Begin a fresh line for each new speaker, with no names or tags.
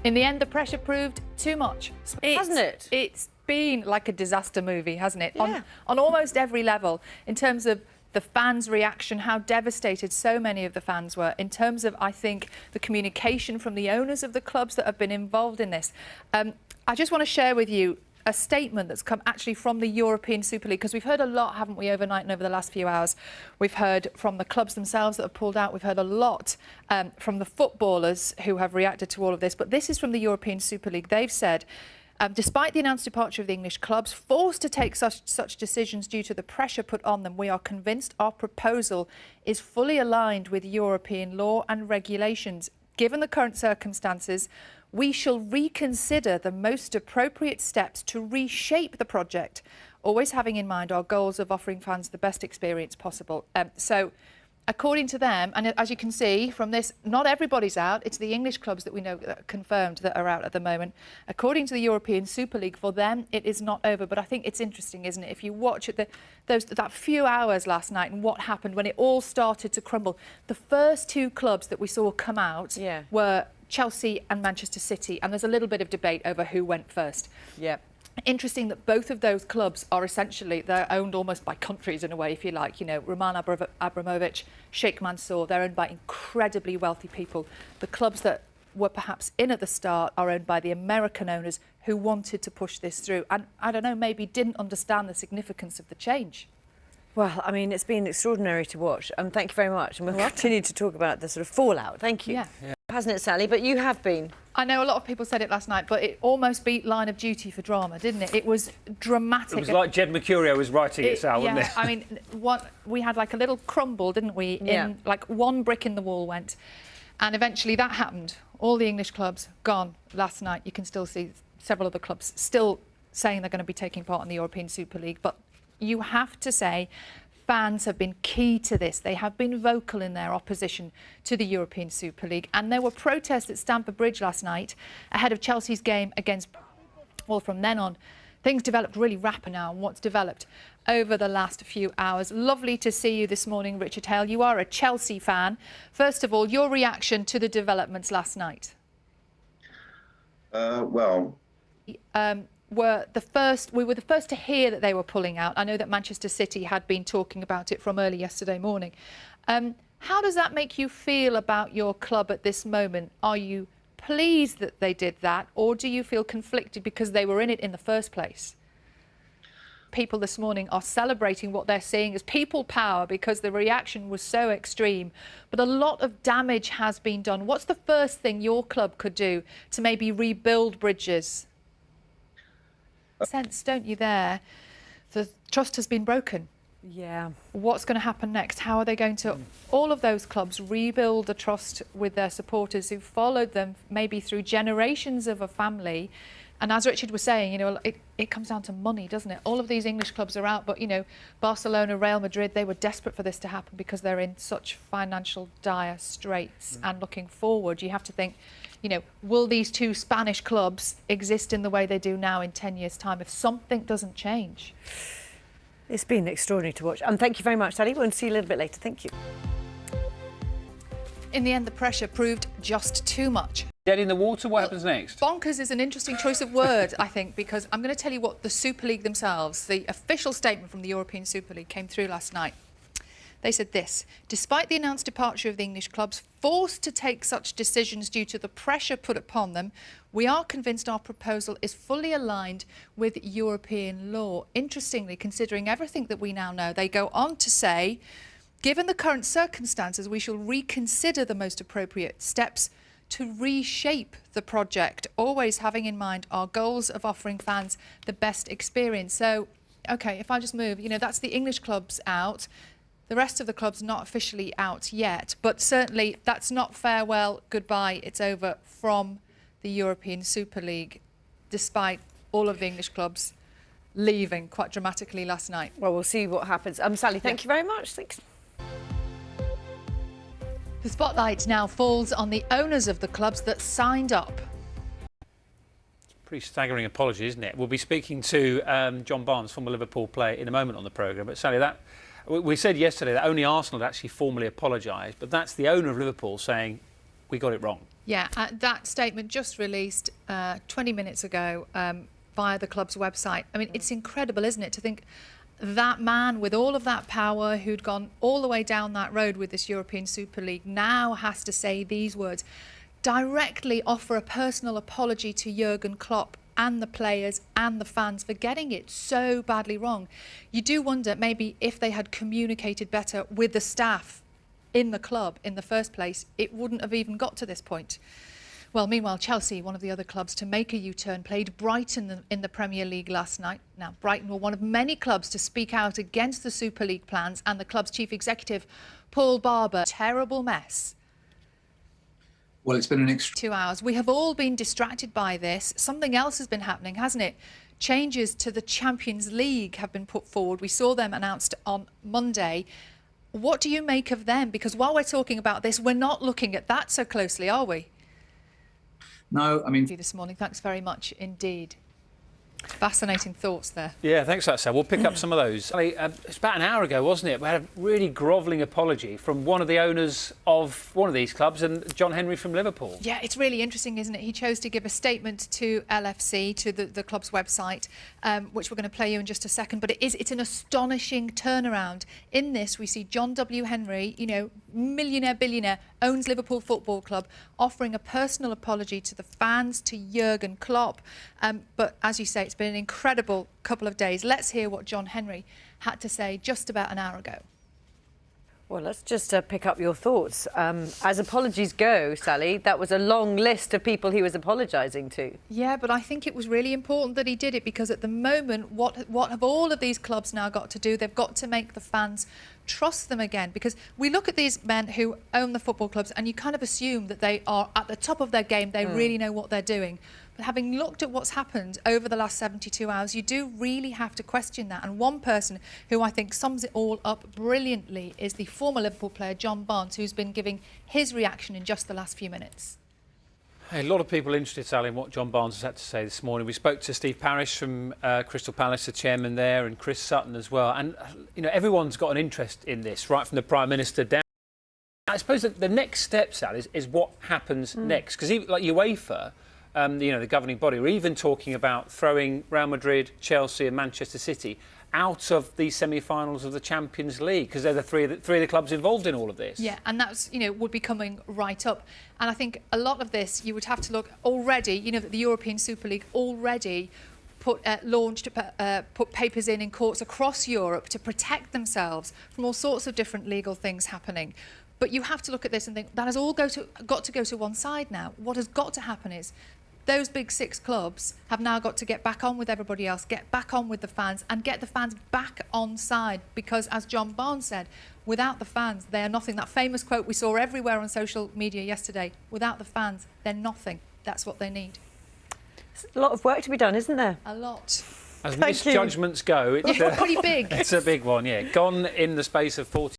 In the end, the pressure proved too much.
Hasn't it?
It's been like a disaster movie, hasn't it?
Yeah.
On almost every level, in terms of the fans' reaction, how devastated so many of the fans were, in terms of, I think, the communication from the owners of the clubs that have been involved in this. I just want to share with you a statement that's come actually from the European Super League, because we've heard a lot, haven't we, overnight and over the last few hours. We've heard from the clubs themselves that have pulled out. We've heard a lot from the footballers who have reacted to all of this. But this is from the European Super League. They've said, despite the announced departure of the English clubs, forced to take such decisions due to the pressure put on them, we are convinced our proposal is fully aligned with European law and regulations. Given the current circumstances, we shall reconsider the most appropriate steps to reshape the project, always having in mind our goals of offering fans the best experience possible. So, according to them, and as you can see from this, not everybody's out. It's the English clubs that we know that are confirmed that are out at the moment. According to the European Super League, for them, it is not over. But I think it's interesting, isn't it? If you watch it, that few hours last night and what happened when it all started to crumble, the first two clubs that we saw come out were Chelsea and Manchester City, and there's a little bit of debate over who went first.
Yeah.
Interesting that both of those clubs are essentially, they're owned almost by countries in a way, if you like. You know, Roman Abramovich, Sheikh Mansour, they're owned by incredibly wealthy people. The clubs that were perhaps in at the start are owned by the American owners who wanted to push this through and, I don't know, maybe didn't understand the significance of the change.
Well, I mean, it's been extraordinary to watch. Thank you very much. And we'll continue to talk about the sort of fallout. Thank you.
Yeah.
Hasn't it, Sally? But you have been.
I know a lot of people said it last night, but it almost beat Line of Duty for drama, didn't it? It was dramatic.
It was like Jed Mercurio was writing it, Sal, wasn't it?
I mean, we had like a little crumble, didn't we? In like one brick in the wall went. And eventually that happened. All the English clubs gone last night. You can still see several other clubs still saying they're going to be taking part in the European Super League. But you have to say, fans have been key to this. They have been vocal in their opposition to the European Super League. And there were protests at Stamford Bridge last night ahead of Chelsea's game against... Well, from then on, things developed really rapid now and what's developed over the last few hours. Lovely to see you this morning, Richard Hale. You are a Chelsea fan. First of all, your reaction to the developments last night? We were the first to hear that they were pulling out. I know that Manchester City had been talking about it from early yesterday morning. How does that make you feel about your club at this moment? Are you pleased that they did that, or do you feel conflicted because they were in it in the first place? People this morning are celebrating what they're seeing as people power because the reaction was so extreme. But a lot of damage has been done. What's the first thing your club could do to maybe rebuild bridges? Sense, don't you, there? The trust has been broken.
Yeah.
What's going to happen next? How are they going to, all of those clubs, rebuild the trust with their supporters who followed them maybe through generations of a family? And as Richard was saying, you know, it comes down to money, doesn't it? All of these English clubs are out, but, you know, Barcelona, Real Madrid, they were desperate for this to happen because they're in such financial dire straits. And looking forward, you have to think, you know, will these two Spanish clubs exist in the way they do now in 10 years' time if something doesn't change?
It's been extraordinary to watch. And thank you very much, Sally. We'll see you a little bit later. Thank you.
In the end, the pressure proved just too much.
Dead in the water, what happens next?
Bonkers is an interesting choice of word, I think, because I'm going to tell you what the Super League themselves, the official statement from the European Super League came through last night. They said this: despite the announced departure of the English clubs, forced to take such decisions due to the pressure put upon them, we are convinced our proposal is fully aligned with European law. Interestingly, considering everything that we now know, they go on to say, given the current circumstances, we shall reconsider the most appropriate steps to reshape the project, always having in mind our goals of offering fans the best experience. So, OK, if I just move, you know, that's the English clubs out. The rest of the clubs not officially out yet, but certainly that's not farewell, goodbye, it's over from the European Super League, despite all of the English clubs leaving quite dramatically last night.
Well, we'll see what happens. Sally, thank you very much. Thanks.
The spotlight now falls on the owners of the clubs that signed up.
Pretty staggering apology, isn't it? We'll be speaking to John Barnes, former Liverpool player, in a moment on the programme. But Sally, we said yesterday that only Arsenal had actually formally apologised, but that's the owner of Liverpool saying, we got it wrong.
Yeah, that statement just released 20 minutes ago via the club's website. I mean, it's incredible, isn't it, to think that man with all of that power who'd gone all the way down that road with this European Super League now has to say these words, directly offer a personal apology to Jurgen Klopp and the players and the fans for getting it so badly wrong. You do wonder maybe if they had communicated better with the staff in the club in the first place, it wouldn't have even got to this point. Well, meanwhile, Chelsea, one of the other clubs to make a U-turn, played Brighton in the Premier League last night. Now, Brighton were one of many clubs to speak out against the Super League plans, and the club's chief executive, Paul Barber, terrible mess.
Well, it's been an extra
2 hours. We have all been distracted by this. Something else has been happening, hasn't it? Changes to the Champions League have been put forward. We saw them announced on Monday. What do you make of them? Because while we're talking about this, we're not looking at that so closely, are we?
No, I mean,
This morning, thanks very much indeed. Fascinating thoughts there.
Yeah, thanks for that, Sal. We'll pick up some of those. It's about an hour ago, wasn't it? We had a really grovelling apology from one of the owners of one of these clubs, and John Henry from Liverpool.
Yeah, it's really interesting, isn't it? He chose to give a statement to LFC, to the club's website, which we're going to play you in just a second. But it's an astonishing turnaround. In this, we see John W. Henry, you know, millionaire, billionaire, owns Liverpool Football Club, offering a personal apology to the fans, to Jurgen Klopp. But as you say, it's been an incredible couple of days. Let's hear what John Henry had to say just about an hour ago.
Well, let's just pick up your thoughts. As apologies go, Sally, that was a long list of people he was apologising to.
Yeah, but I think it was really important that he did it, because at the moment, what have all of these clubs now got to do? They've got to make the fans trust them again, because we look at these men who own the football clubs and you kind of assume that they are at the top of their game, they really know what they're doing. But having looked at what's happened over the last 72 hours, you do really have to question that. And one person who I think sums it all up brilliantly is the former Liverpool player, John Barnes, who's been giving his reaction in just the last few minutes.
A lot of people interested, Sally, in what John Barnes has had to say this morning. We spoke to Steve Parish from Crystal Palace, the chairman there, and Chris Sutton as well. And, you know, everyone's got an interest in this, right from the Prime Minister down. I suppose that the next step, Sally, is what happens next. Because like UEFA, you know, the governing body, are even talking about throwing Real Madrid, Chelsea and Manchester City out of the semi-finals of the Champions League, because they're the three of the clubs involved in all of this.
Yeah, and that's, you know, would be coming right up. And I think a lot of this, you would have to look already, you know, that the European Super League already put papers in courts across Europe to protect themselves from all sorts of different legal things happening. But you have to look at this and think that has all got to go to one side now. What has got to happen is those big six clubs have now got to get back on with everybody else, get back on with the fans and get the fans back on side, because as John Barnes said, without the fans, they are nothing. That famous quote we saw everywhere on social media yesterday, without the fans, they're nothing. That's what they need.
There's a lot of work to be done, isn't there?
A lot.
As misjudgments go, it's
pretty big.
It's a big one, yeah. Gone in the space of 40